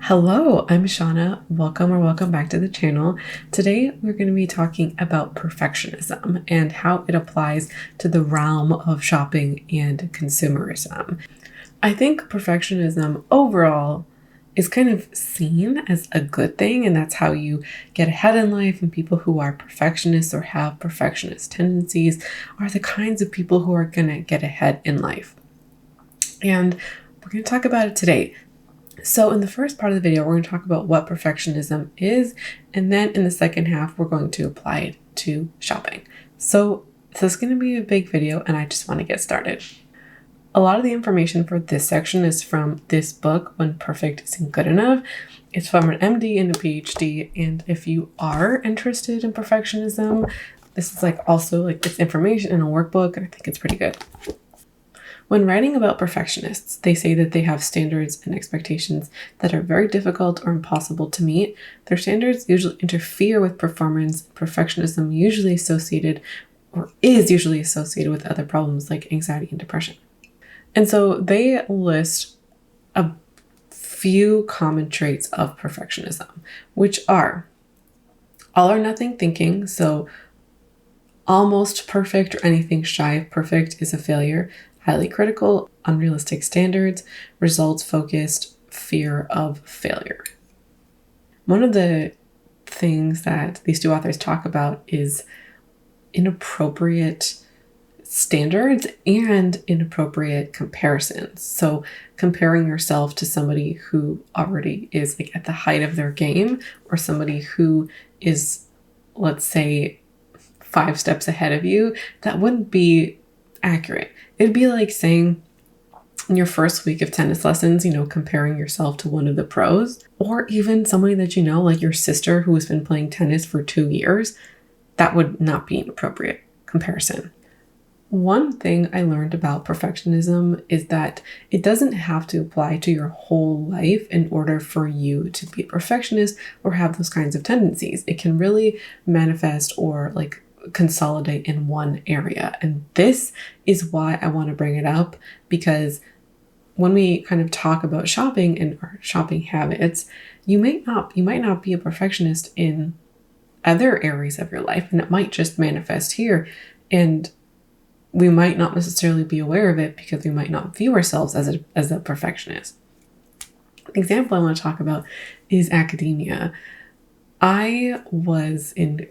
Hello, I'm Shauna. Welcome back to the channel. Today we're going to be talking about perfectionism and how it applies to the realm of shopping and consumerism. I think perfectionism overall is kind of seen as a good thing, and that's how you get ahead in life. And people who are perfectionists or have perfectionist tendencies are the kinds of people who are going to get ahead in life. And we're going to talk about it today. So in the first part of the video, we're going to talk about what perfectionism is, and then in the second half, we're going to apply it to shopping. So this is going to be a big video, and I just want to get started. A lot of the information for this section is from this book, When Perfect Isn't Good Enough. It's from an MD and a PhD, and if you are interested in perfectionism, this is also it's information in a workbook, and I think it's pretty good. When writing about perfectionists, they say that they have standards and expectations that are very difficult or impossible to meet. Their standards usually interfere with performance. Perfectionism is usually associated with other problems like anxiety and depression. And so they list a few common traits of perfectionism, which are all or nothing thinking. So almost perfect or anything shy of perfect is a failure. Highly critical, unrealistic standards, results-focused, fear of failure. One of the things that these two authors talk about is inappropriate standards and inappropriate comparisons. So comparing yourself to somebody who already is at the height of their game, or somebody who is, let's say, 5 steps ahead of you, that wouldn't be accurate. It'd be like saying in your first week of tennis lessons, comparing yourself to one of the pros, or even somebody that like your sister who has been playing tennis for 2 years. That would not be an appropriate comparison. One thing I learned about perfectionism is that it doesn't have to apply to your whole life in order for you to be a perfectionist or have those kinds of tendencies. It can really manifest or consolidate in one area. And this is why I want to bring it up, because when we kind of talk about shopping and our shopping habits, you might not be a perfectionist in other areas of your life, and it might just manifest here. And we might not necessarily be aware of it because we might not view ourselves as a perfectionist. The example I want to talk about is academia. I was in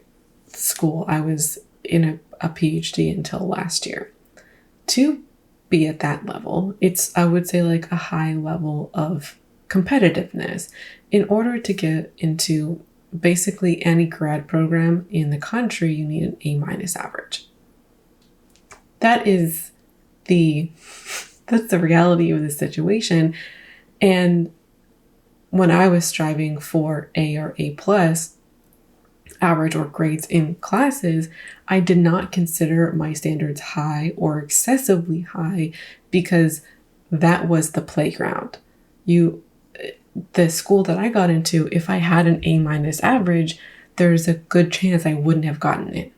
school. I was in a PhD until last year. To be at that level, it's, I would say, a high level of competitiveness. In order to get into basically any grad program in the country, you need an A- average. That's the reality of the situation. And when I was striving for A or A+ average or grades in classes, I did not consider my standards high or excessively high, because that was the playground. The school that I got into, if I had an A- average, there's a good chance I wouldn't have gotten it.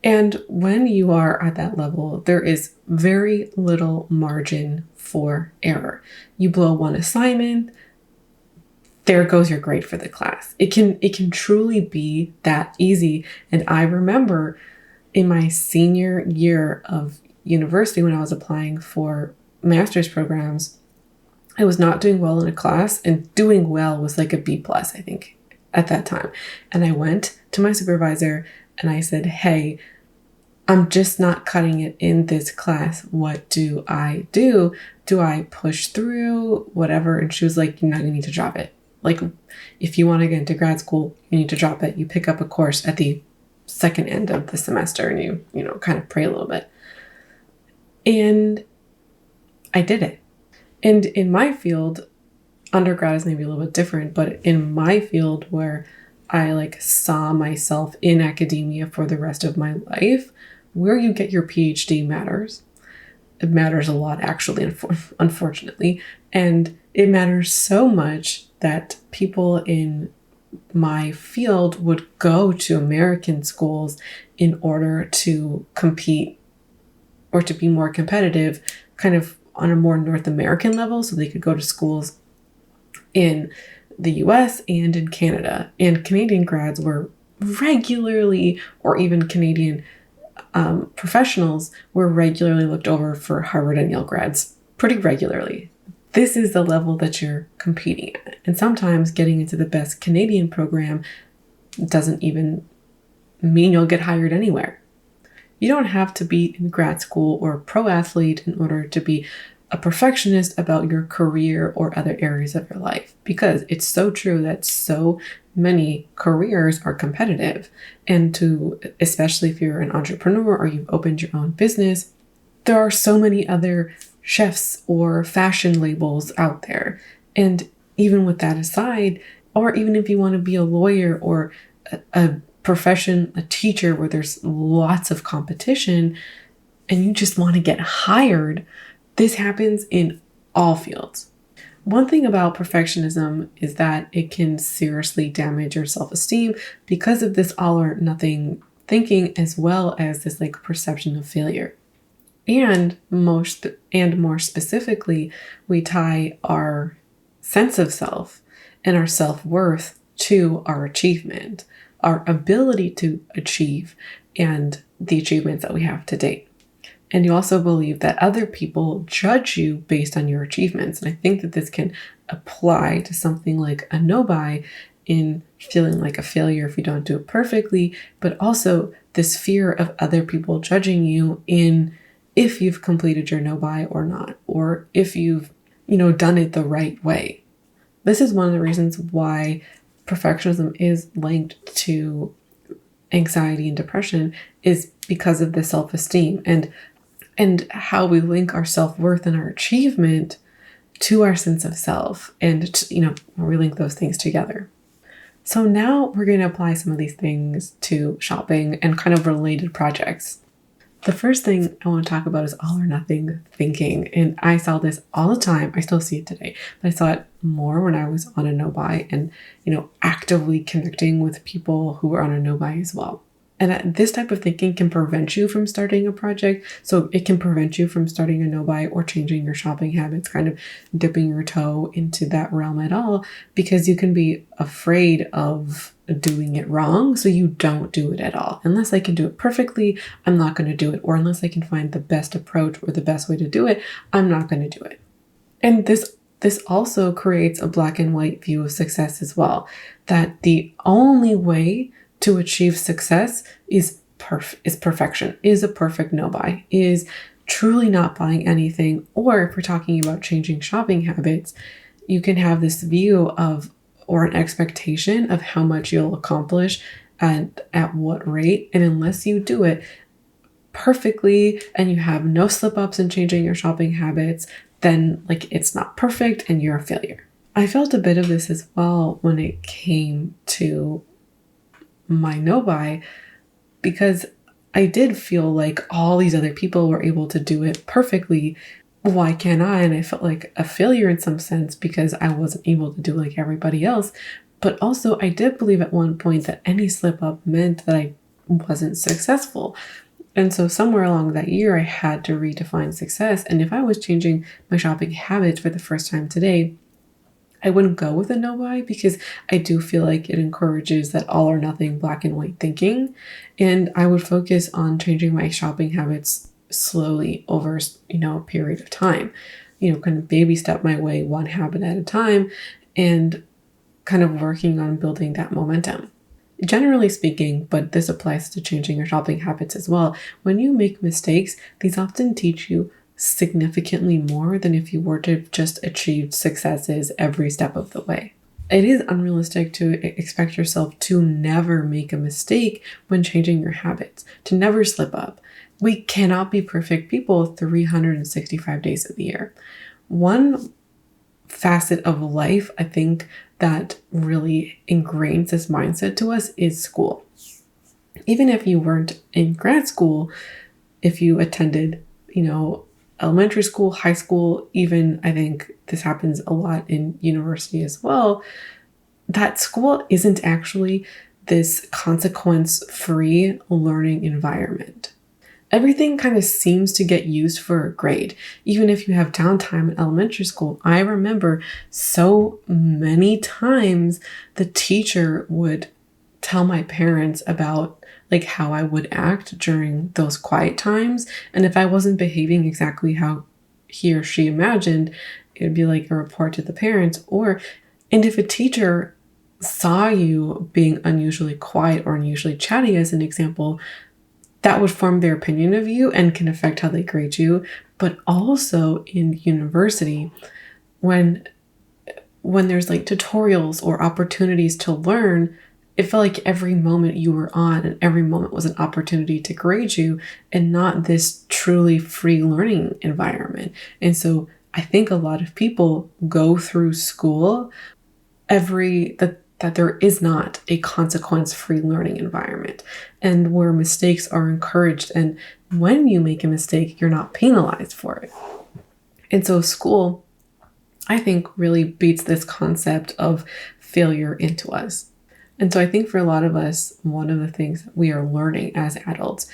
And when you are at that level, there is very little margin for error. You blow one assignment, there goes your grade for the class. It can truly be that easy. And I remember in my senior year of university, when I was applying for master's programs, I was not doing well in a class, and doing well was like a B+, I think, at that time. And I went to my supervisor and I said, "Hey, I'm just not cutting it in this class. What do I do? Do I push through? Whatever." And she was like, "You're not going to need to drop it. If you want to get into grad school, you need to drop it. You pick up a course at the second end of the semester and you kind of pray a little bit." And I did it. And in my field, undergrad is maybe a little bit different, but in my field where I saw myself in academia for the rest of my life, where you get your PhD matters. It matters a lot, actually, unfortunately. And it matters so much that people in my field would go to American schools in order to compete or to be more competitive, kind of on a more North American level, so they could go to schools in the US and in Canada. And Canadian grads were regularly, or even Canadian professionals were regularly looked over for Harvard and Yale grads, pretty regularly. This is the level that you're competing at. And sometimes getting into the best Canadian program doesn't even mean you'll get hired anywhere. You don't have to be in grad school or a pro athlete in order to be a perfectionist about your career or other areas of your life, because it's so true that so many careers are competitive. And especially if you're an entrepreneur or you've opened your own business, there are so many other chefs or fashion labels out there. And even with that aside, or even if you want to be a lawyer or a profession, a teacher where there's lots of competition and you just want to get hired, this happens in all fields. One thing about perfectionism is that it can seriously damage your self-esteem because of this all or nothing thinking, as well as this perception of failure. And more specifically, we tie our sense of self and our self-worth to our achievement, our ability to achieve, and the achievements that we have to date. And you also believe that other people judge you based on your achievements. And I think that this can apply to something like a no-buy, in feeling like a failure if you don't do it perfectly, but also this fear of other people judging you in if you've completed your no-buy or not, or if you've, done it the right way. This is one of the reasons why perfectionism is linked to anxiety and depression, is because of the self-esteem and how we link our self-worth and our achievement to our sense of self, and we link those things together. So now we're going to apply some of these things to shopping and kind of related projects. The first thing I want to talk about is all or nothing thinking. And I saw this all the time. I still see it today, but I saw it more when I was on a no-buy and, actively connecting with people who were on a no-buy as well. And this type of thinking can prevent you from starting a project. So it can prevent you from starting a no-buy or changing your shopping habits, kind of dipping your toe into that realm at all, because you can be afraid of doing it wrong. So you don't do it at all. Unless I can do it perfectly, I'm not going to do it. Or unless I can find the best approach or the best way to do it, I'm not going to do it. And this also creates a black and white view of success as well, that the only way to achieve success is perfection, is a perfect no-buy, is truly not buying anything. Or if we're talking about changing shopping habits, you can have this view of, or an expectation of how much you'll accomplish and at what rate. And unless you do it perfectly and you have no slip-ups in changing your shopping habits, then it's not perfect and you're a failure. I felt a bit of this as well when it came to my no-buy, because I did feel like all these other people were able to do it perfectly. Why can't I? And I felt like a failure in some sense because I wasn't able to do like everybody else. But also I did believe at one point that any slip up meant that I wasn't successful. And so somewhere along that year, I had to redefine success. And if I was changing my shopping habits for the first time today, I wouldn't go with a no-buy, because I do feel like it encourages that all or nothing black and white thinking. And I would focus on changing my shopping habits slowly over, a period of time, kind of baby step my way one habit at a time and kind of working on building that momentum. Generally speaking, but this applies to changing your shopping habits as well, when you make mistakes, these often teach you significantly more than if you were to just achieve successes every step of the way. It is unrealistic to expect yourself to never make a mistake when changing your habits, to never slip up. We cannot be perfect people 365 days of the year. One facet of life, I think, that really ingrains this mindset to us is school. Even if you weren't in grad school, if you attended, elementary school, high school, even I think this happens a lot in university as well, that school isn't actually this consequence-free learning environment. Everything kind of seems to get used for a grade. Even if you have downtime in elementary school, I remember so many times the teacher would tell my parents about like how I would act during those quiet times. And if I wasn't behaving exactly how he or she imagined, it'd be like a report to the parents. And if a teacher saw you being unusually quiet or unusually chatty, as an example, that would form their opinion of you and can affect how they grade you. But also in university, when there's like tutorials or opportunities to learn, it felt like every moment you were on and every moment was an opportunity to grade you and not this truly free learning environment. And so I think a lot of people go through school that there is not a consequence-free learning environment, and where mistakes are encouraged, and when you make a mistake, you're not penalized for it. And so school, I think, really beats this concept of failure into us. And so I think for a lot of us, one of the things that we are learning as adults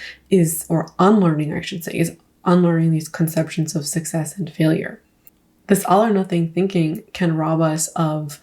or unlearning, I should say, is unlearning these conceptions of success and failure. This all or nothing thinking can rob us of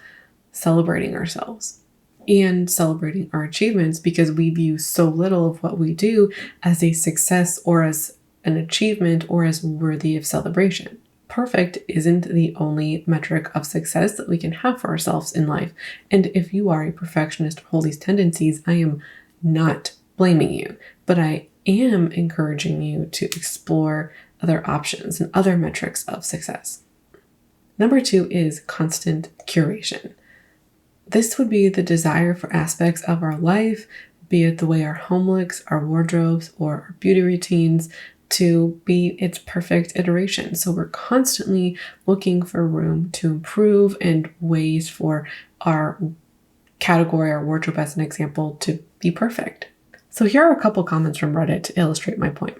celebrating ourselves and celebrating our achievements, because we view so little of what we do as a success or as an achievement or as worthy of celebration. Perfect isn't the only metric of success that we can have for ourselves in life. And if you are a perfectionist or hold these tendencies, I am not blaming you, but I am encouraging you to explore other options and other metrics of success. Number 2 is constant curation. This would be the desire for aspects of our life, be it the way our home looks, our wardrobes, or our beauty routines, to be its perfect iteration. So we're constantly looking for room to improve and ways for our category, our wardrobe as an example, to be perfect. So here are a couple comments from Reddit to illustrate my point.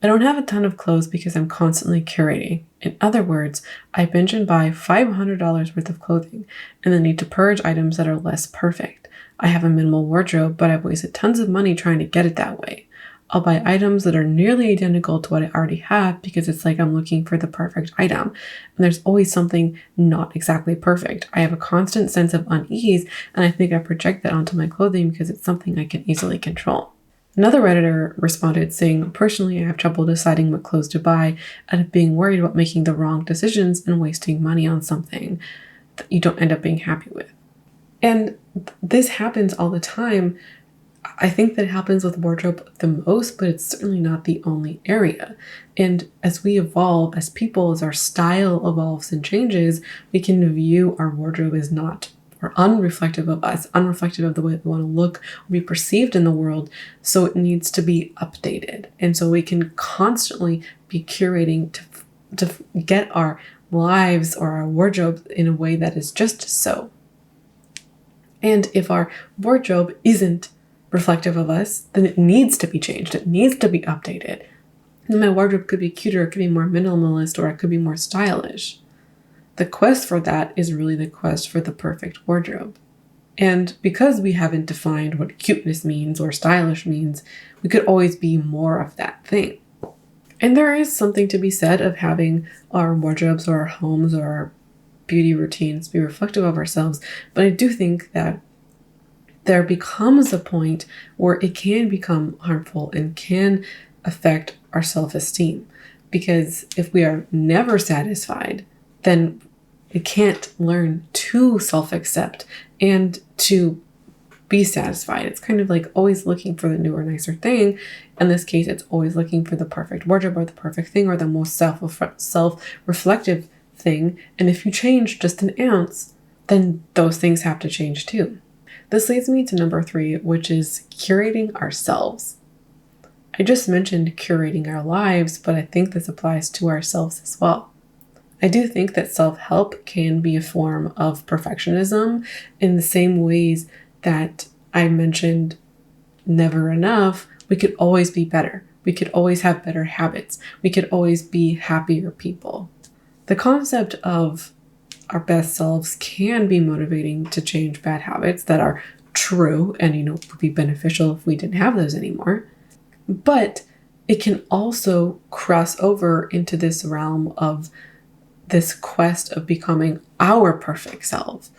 I don't have a ton of clothes because I'm constantly curating. In other words, I binge and buy $500 worth of clothing and then need to purge items that are less perfect. I have a minimal wardrobe, but I've wasted tons of money trying to get it that way. I'll buy items that are nearly identical to what I already have because it's like I'm looking for the perfect item. And there's always something not exactly perfect. I have a constant sense of unease, and I think I project that onto my clothing because it's something I can easily control. Another Redditor responded saying, personally, I have trouble deciding what clothes to buy out of being worried about making the wrong decisions and wasting money on something that you don't end up being happy with. And this happens all the time. I think that it happens with wardrobe the most, but it's certainly not the only area. And as we evolve as people, as our style evolves and changes, we can view our wardrobe as not or unreflective of us, unreflective of the way we want to look or be perceived in the world. So it needs to be updated. And so we can constantly be curating to get our lives or our wardrobe in a way that is just so. And if our wardrobe isn't reflective of us, then it needs to be changed. It needs to be updated. And my wardrobe could be cuter, it could be more minimalist, or it could be more stylish. The quest for that is really the quest for the perfect wardrobe. And because we haven't defined what cuteness means or stylish means, we could always be more of that thing. And there is something to be said of having our wardrobes or our homes or our beauty routines be reflective of ourselves. But I do think that there becomes a point where it can become harmful and can affect our self-esteem. Because if we are never satisfied, then we can't learn to self-accept and to be satisfied. It's kind of like always looking for the newer, nicer thing. In this case, it's always looking for the perfect wardrobe or the perfect thing or the most self-reflective thing. And if you change just an ounce, then those things have to change too. This leads me to number 3, which is curating ourselves. I just mentioned curating our lives, but I think this applies to ourselves as well. I do think that self-help can be a form of perfectionism in the same ways that I mentioned never enough. We could always be better. We could always have better habits. We could always be happier people. The concept of our best selves can be motivating to change bad habits that are true and, would be beneficial if we didn't have those anymore. But it can also cross over into this realm of this quest of becoming our perfect selves.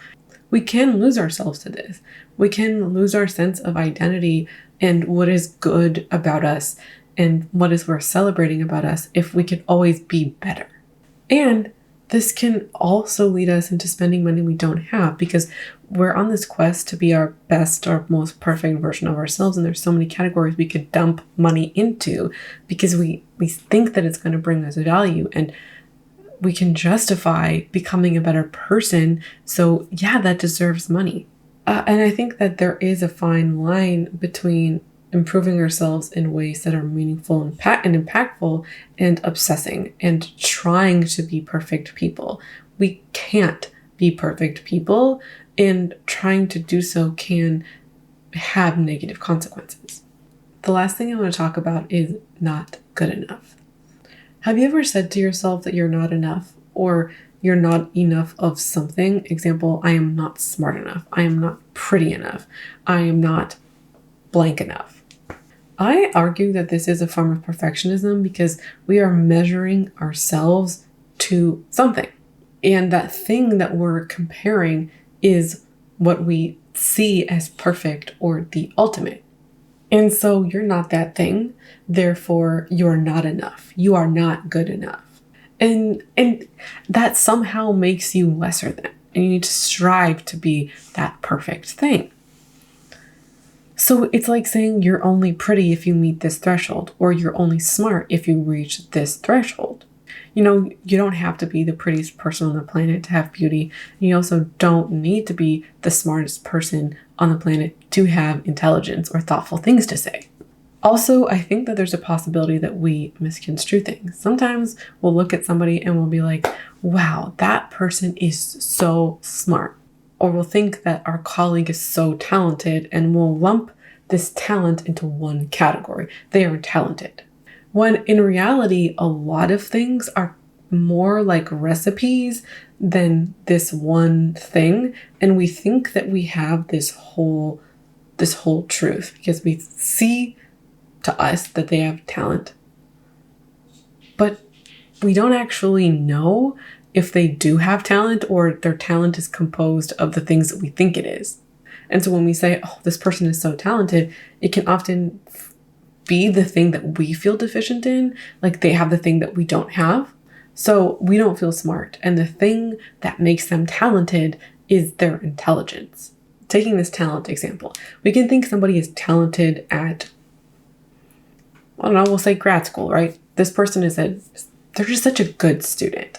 We can lose ourselves to this. We can lose our sense of identity and what is good about us and what is worth celebrating about us if we could always be better. And this can also lead us into spending money we don't have, because we're on this quest to be our best or most perfect version of ourselves. And there's so many categories we could dump money into because we think that it's going to bring us value, and we can justify becoming a better person. So yeah, that deserves money. And I think that there is a fine line between improving ourselves in ways that are meaningful and impactful and obsessing and trying to be perfect people. We can't be perfect people, and trying to do so can have negative consequences. The last thing I want to talk about is not good enough. Have you ever said to yourself that you're not enough, or you're not enough of something? Example, I am not smart enough. I am not pretty enough. I am not blank enough. I argue that this is a form of perfectionism because we are measuring ourselves to something. And that thing that we're comparing is what we see as perfect or the ultimate. And so you're not that thing. Therefore, you're not enough. You are not good enough. And that somehow makes you lesser than. And you need to strive to be that perfect thing. So it's like saying you're only pretty if you meet this threshold, or you're only smart if you reach this threshold. You know, you don't have to be the prettiest person on the planet to have beauty. You also don't need to be the smartest person on the planet to have intelligence or thoughtful things to say. Also, I think that there's a possibility that we misconstrue things. Sometimes we'll look at somebody and we'll be like, wow, that person is so smart. Or we'll think that our colleague is so talented, and we'll lump this talent into one category. They are talented. When in reality, a lot of things are more like recipes than this one thing. And we think that we have this whole truth because we see to us that they have talent. But we don't actually know if they do have talent, or their talent is composed of the things that we think it is. And so when we say, oh, this person is so talented, it can often be the thing that we feel deficient in, like they have the thing that we don't have. So we don't feel smart. And the thing that makes them talented is their intelligence. Taking this talent example, we can think somebody is talented at, I don't know, we'll say grad school, right? This person they're just such a good student.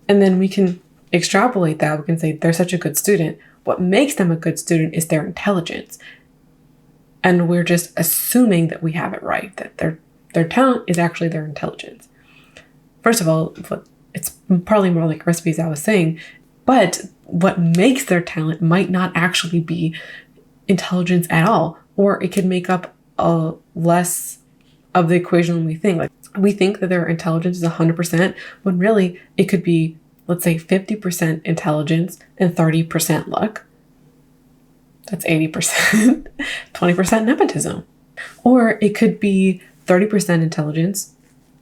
And then we can extrapolate that. We can say they're such a good student. What makes them a good student is their intelligence. And we're just assuming that we have it right, that their talent is actually their intelligence. First of all, it's probably more like recipes I was saying, but what makes their talent might not actually be intelligence at all, or it could make up a less of the equation than we think. Like, we think that their intelligence is 100%, when really it could be, let's say, 50% intelligence and 30% luck. That's 80%, 20% nepotism. Or it could be 30% intelligence,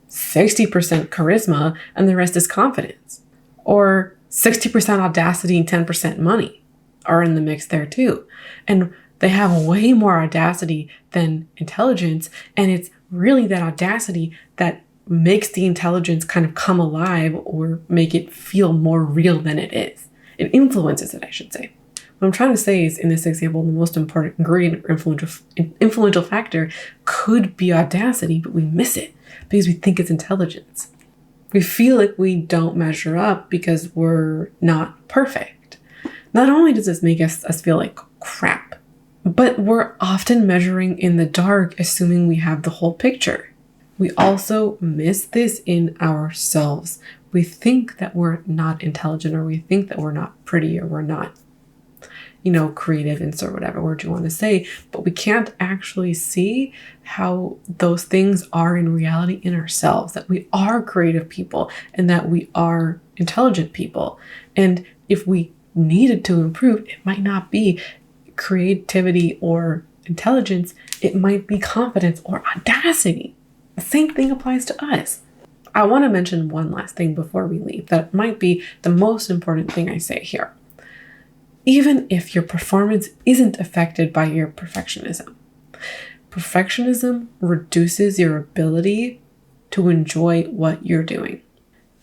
60% charisma, and the rest is confidence. Or 60% audacity and 10% money are in the mix there too. And they have way more audacity than intelligence, and it's really that audacity that makes the intelligence kind of come alive or make it feel more real than it is. It influences it, I should say. What I'm trying to say is, in this example, the most important ingredient or influential factor could be audacity, but we miss it because we think it's intelligence. We feel like we don't measure up because we're not perfect. Not only does this make us feel like crap, but we're often measuring in the dark, assuming we have the whole picture. We also miss this in ourselves. We think that we're not intelligent, or we think that we're not pretty, or we're not, creative, insert whatever word you want to say, but we can't actually see how those things are in reality in ourselves, that we are creative people and that we are intelligent people. And if we needed to improve, it might not be creativity or intelligence, it might be confidence or audacity. The same thing applies to us. I want to mention one last thing before we leave that might be the most important thing I say here. Even if your performance isn't affected by your perfectionism reduces your ability to enjoy what you're doing.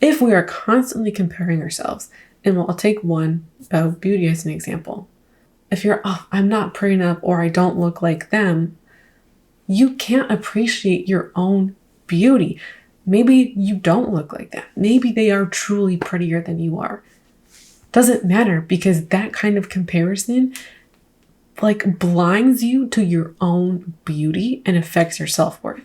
If we are constantly comparing ourselves, and I'll take one about beauty as an example. If you're, I'm not pretty enough or I don't look like them, you can't appreciate your own beauty. Maybe you don't look like that. Maybe they are truly prettier than you are. Doesn't matter, because that kind of comparison blinds you to your own beauty and affects your self-worth.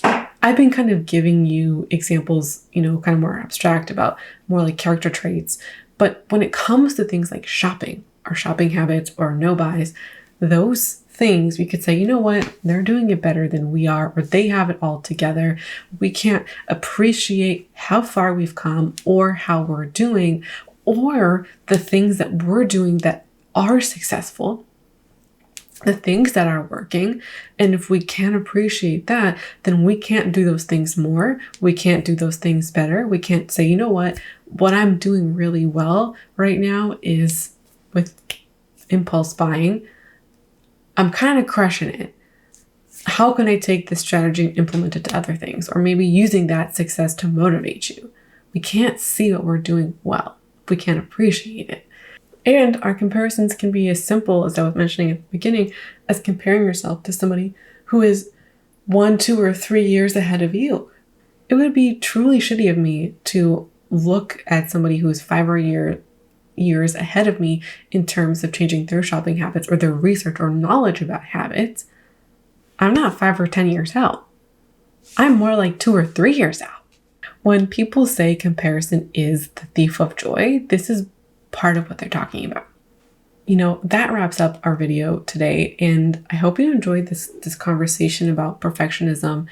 I've been kind of giving you examples, kind of more abstract about more like character traits. But when it comes to things like shopping or shopping habits or no buys, those things we could say, you know what, they're doing it better than we are, or they have it all together. We can't appreciate how far we've come or how we're doing, or the things that we're doing that are successful, the things that are working. And if we can't appreciate that, then we can't do those things more. We can't do those things better. We can't say, you know what I'm doing really well right now is with impulse buying. I'm kind of crushing it. How can I take this strategy and implement it to other things? Or maybe using that success to motivate you. We can't see what we're doing well. We can't appreciate it. And our comparisons can be as simple, as I was mentioning at the beginning, as comparing yourself to somebody who is 1, 2, or 3 years ahead of you. It would be truly shitty of me to look at somebody who is 5 or years ahead of me in terms of changing their shopping habits or their research or knowledge about habits. I'm not 5 or 10 years out. I'm more like 2 or 3 years out. When people say comparison is the thief of joy, this is part of what they're talking about. That wraps up our video today, and I hope you enjoyed this conversation about perfectionism.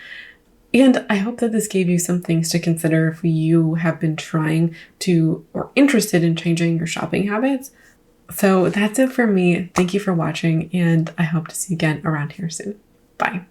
And I hope that this gave you some things to consider if you have been trying to or interested in changing your shopping habits. So that's it for me. Thank you for watching, and I hope to see you again around here soon. Bye.